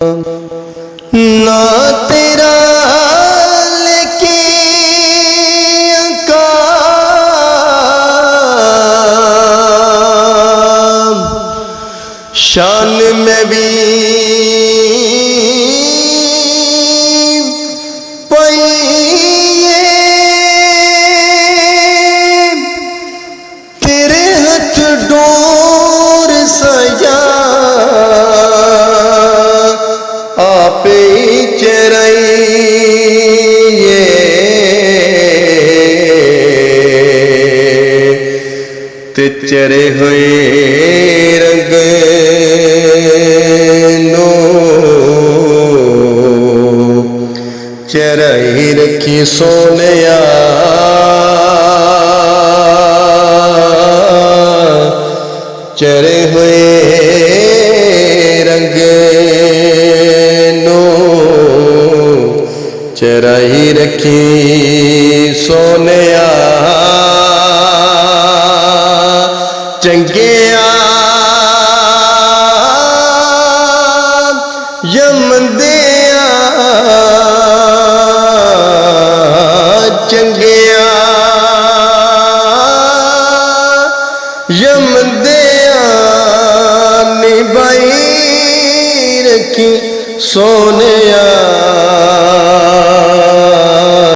ना तेरा लेके काम शान में भी पइए तेरे हथ डोर सया आपे चराइए ते चरे हुए रंग नो चराई रखी सोनिया चरे हुए रंग चराई रखी सोनिया चंगिया यमदिया चंगिया यमदिया निभाई रखी सोनिया।